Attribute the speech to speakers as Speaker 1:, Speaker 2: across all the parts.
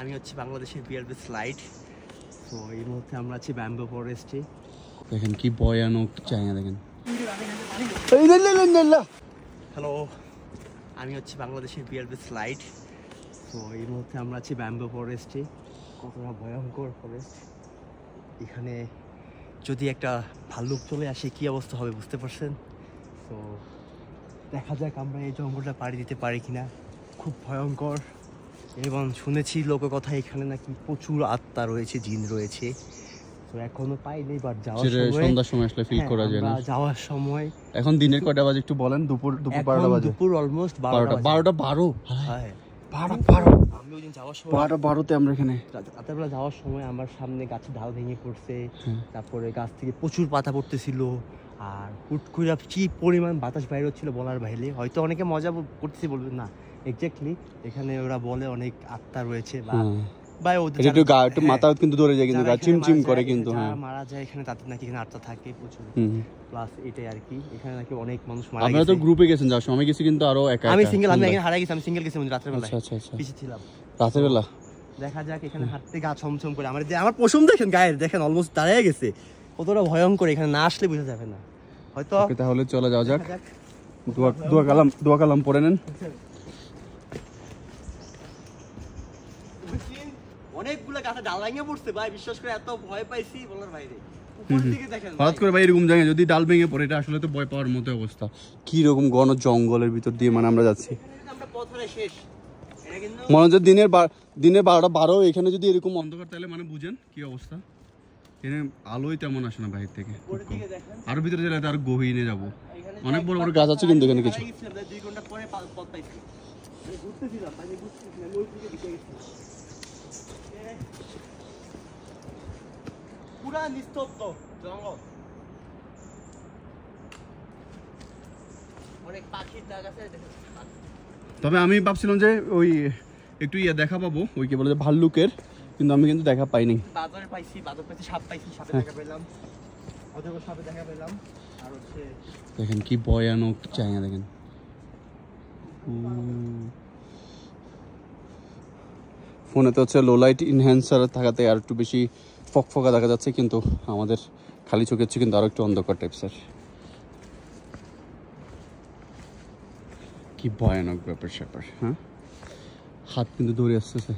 Speaker 1: আমি হচ্ছে বাংলাদেশের বিআরবি স্লাইড। তো এই মুহূর্তে আমরা আছি ব্যাম্বো ফরেস্টে।
Speaker 2: দেখেন কি ভয়ানক জায়গা, দেখেন।
Speaker 1: হ্যালো, আমি হচ্ছে বাংলাদেশের বিআরবি স্লাইড। তো এই মুহূর্তে আমরা আছি ব্যাম্বো ফরেস্টে। কতটা ভয়ঙ্কর ফরেস্ট! এখানে যদি একটা ভাল্লুক চলে আসে কি অবস্থা হবে বুঝতে পারছেন? তো দেখা যাক আমরা এই জঙ্গলটা পাড়ি দিতে পারি কিনা। খুব ভয়ঙ্কর, এবং শুনেছি লোককথা এখানে নাকি প্রচুর আত্মা রয়েছে, জিন রয়েছে। তো এখনো পাইনি, বাট যাওয়ার সময়
Speaker 2: সন্ধ্যার সময় আসলে ফিল করা যায় না।
Speaker 1: যাওয়ার সময়
Speaker 2: এখন দিনের কয়টা বাজে একটু বলেন? দুপুর 12টা বাজে।
Speaker 1: দুপুর অলমোস্ট
Speaker 2: 12টা।
Speaker 1: হ্যাঁ,
Speaker 2: 12
Speaker 1: আমি ওই দিন যাওয়ার সময়
Speaker 2: 12তে আমরা এখানে
Speaker 1: রাতের বেলা যাওয়ার সময় আমার সামনে গাছের ঢাল ভেঙে পড়ছে। তারপরে গাছ থেকে প্রচুর পাতা পড়তেছিল, আর হুট করে কি পরিমাণ বাতাস বাইরে হচ্ছিল বলার বাইরে। হয়তো অনেকে মজা করতেছি, বলবেন না এক্স্যাক্টলি। এখানে ওরা বলে অনেক আত্মা রয়েছে, বা ওদের
Speaker 2: একটু মাথা কিন্তু ধরে যায়, কিন্তু চিমচিম করে, কিন্তু
Speaker 1: মারা যায় এখানে, তাদের নাকি এখানে আত্মা থাকে প্রচুর। প্লাস এটাই আর কি, এখানে নাকি অনেক মানুষ মারা গেছে।
Speaker 2: আপনারা তো গ্রুপে গেছেন যাওয়ার সময়, আমি গেছি কিন্তু আরো একা।
Speaker 1: আমি সিঙ্গেল, আমি এখানে হারিয়ে গেছি। আমি সিঙ্গেল গেছি রাতের বেলা।
Speaker 2: আচ্ছা আচ্ছা,
Speaker 1: পিছে ছিলাম
Speaker 2: রাতের বেলা।
Speaker 1: দেখা যাক, এখানে হাঁটতে গা ছমছম করে। আমার পশম দেখেন, গায়ের দেখেন অলমোস্ট দাঁড়িয়ে গেছে। কতটা ভয়ঙ্কর, এখানে না আসলে বোঝা যাবে না হয়তো।
Speaker 2: তাহলে চলে যাওয়া যাক। দোয়া কালাম পড়ে নেন।
Speaker 1: অনেকগুলো গাছে ডাল ভেঙে পড়ছে ভাই, বিশ্বাস করে এত ভয় পাইছি বলার বাইরে।
Speaker 2: হঠাৎ করে ভাই এরকম জায়গায় যদি ডাল ভেঙে পড়ে, এটা আসলে তো ভয় পাওয়ার মতো অবস্থা। কি রকম ঘন জঙ্গলের ভিতর দিয়ে আমরা যাচ্ছি। মনে হচ্ছে দিনের 12টা 12, এখানে যদি এরকম অন্ধকার, তাহলে বুঝেন কি অবস্থা। এখানে আলোই তেমন আসে না বাইরে থেকে, আরো ভিতরে গেলে আরো গভীরে যাবো। অনেক বড় বড় গাছ আছে কিন্তু এখানে কিছু।
Speaker 1: 2 ঘন্টা পরে পথ পাইছি, ঘুরতেছিলাম পুরা নিস্তব্ধ জঙ্গল, অনেক পাখির ডাক আছে।
Speaker 2: তবে আমি ভাবছিলাম যে ওই একটু দেখা পাবো, ওই কি বলে যে ভাল্লুকের, কিন্তু আমি কিন্তু দেখা পাইনি।
Speaker 1: বাদর পাইছি, সাপ পাইছি, সাপে দেখা পেলাম, অজগর সাপে দেখা পেলাম। আর হচ্ছে
Speaker 2: দেখেন কি ভয়ানক জায়গা, দেখেন। ফোনেতে হচ্ছে লো লাইট ইনহ্যান্সার থাকাতে আর একটু বেশি ফকফকা দেখা যাচ্ছে, কিন্তু আমাদের খালি চোখের চেয়ে কিন্তু আরো একটু অন্ধকার টাইপসের। কি ভয়ানক ব্যাপার স্যাপার। হ্যাঁ, হাত কিন্তু ধরে আসতেছে।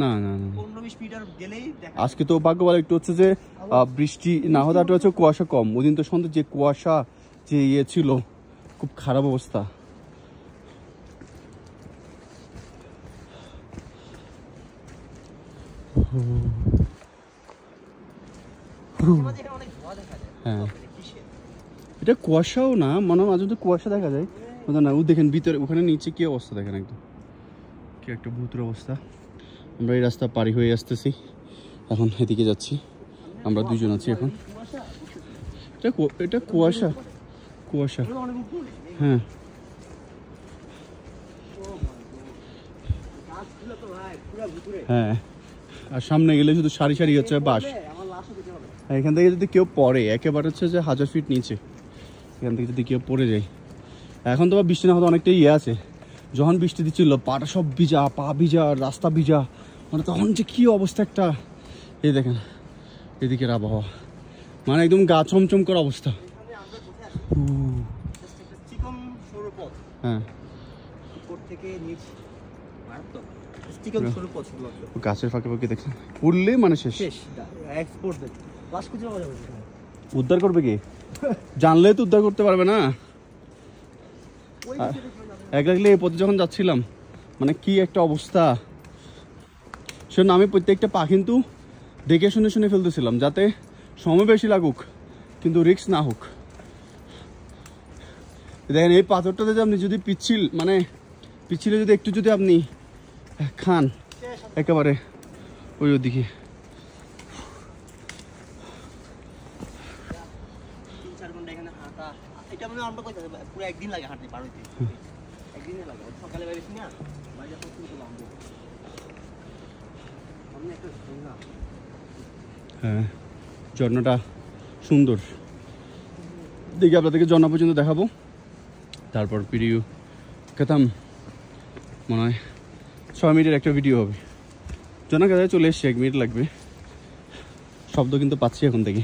Speaker 2: না না না, আজকে তো ভাগ্য ভালো একটু হচ্ছে যে বৃষ্টি না হতে, আর হচ্ছে কুয়াশা কম। ওই দিন তো সন্ধ্যে যে কুয়াশা যে ছিল, খুব খারাপ অবস্থা। হ্যাঁ, এটা কুয়াশাও না, মনে হয় মাঝে মধ্যে কুয়াশা দেখা যায় না। ও দেখেন ভিতরে, ওখানে নিচে কি অবস্থা দেখেন, একদম কি একটা ভূতের অবস্থা। আমরা এই রাস্তা পাড়ি হয়ে আসতেছি, এখন এদিকে যাচ্ছি। আমরা দুজন আছি এখন। এটা কুয়াশা, কুয়াশা। হ্যাঁ, হ্যাঁ, আর সামনে গেলে শুধু সারি সারি হচ্ছে বাঁশ। এখান থেকে যদি কেউ পড়ে, একেবারে হচ্ছে যে 1000 ফিট নিচে, এখান থেকে যদি কেউ পড়ে যায়। এখন তো বৃষ্টি না হতে অনেকটা আছে। যখন বৃষ্টি দিচ্ছিল, পাটা সব ভিজা, পা ভিজা, রাস্তা ভিজা, তখন যে কি অবস্থা একটা। এই দেখেন এদিকের আবহাওয়া, একদম গা চমচম করা অবস্থা। হ্যাঁ, গাছের ফাঁকে ফাঁকে দেখছেন, পড়লে শেষ। উদ্ধার করবে কি? জানলে তো উদ্ধার করতে পারবে না। একলাগলে এই পথে যখন যাচ্ছিলাম, কি একটা অবস্থা। শোন, আমি প্রত্যেকটা পা কিন্তু দেখে শুনে শুনে ফেলতেছিলাম, যাতে সময় বেশি লাগুক কিন্তু রিস্ক না হোক। দেখেন এই পাথরটাতে যে আপনি যদি পিচ্ছিলে যদি একটু যদি আপনি খান, একেবারে ওই ওদিকে। হ্যাঁ, ঝর্ণাটা সুন্দর। দেখি আপনাদেরকে ঝর্ণা পর্যন্ত দেখাবো। তারপর ভিডিও খতম। মনে হয় 6 মিনিটের একটা ভিডিও হবে। ঝর্ণার কাছে চলে এসছি, 1 মিনিট লাগবে। শব্দ কিন্তু পাচ্ছি এখন থেকে।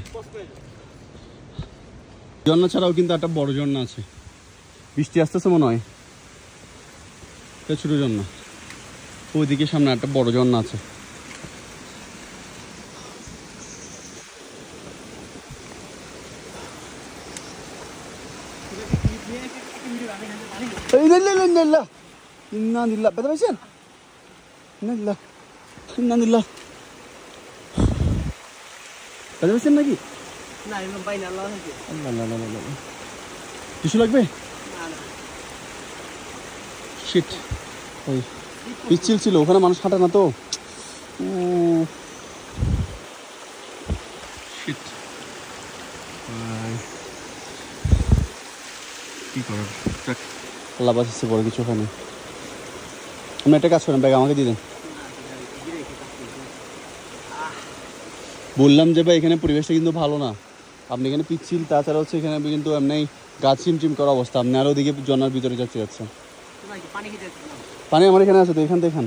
Speaker 2: ঝর্ণা ছাড়াও কিন্তু একটা বড় ঝর্ণা আছে, বৃষ্টি আসতেছে মনে হয়, এটা ছোট ঝর্ণা। ওইদিকে সামনে একটা বড় ঝর্ণা আছে। নাকি কিছু লাগবে? শিট, ওই পিচ্ছিল ছিল, ওখানে মানুষ হাঁটে না তো। শিট, কি করার, আল্লাহ বাঁচাচ্ছে, বড় কিছু ওখানে। আপনি একটা কাজ করেন, ব্যাগ আমাকে দিয়ে দেন। বললাম যে ভাই এখানে পরিবেশটা কিন্তু ভালো না, আপনি এখানে পিচ্ছিল, তাছাড়া হচ্ছে এখানে কিন্তু এমনি গাছ চিমচিম করা অবস্থা, আপনি আরও ওদিকে জন্নার ভিতরে যাচ্ছেন। পানি আমার এখানে আছে তো, এখান থেকে খান।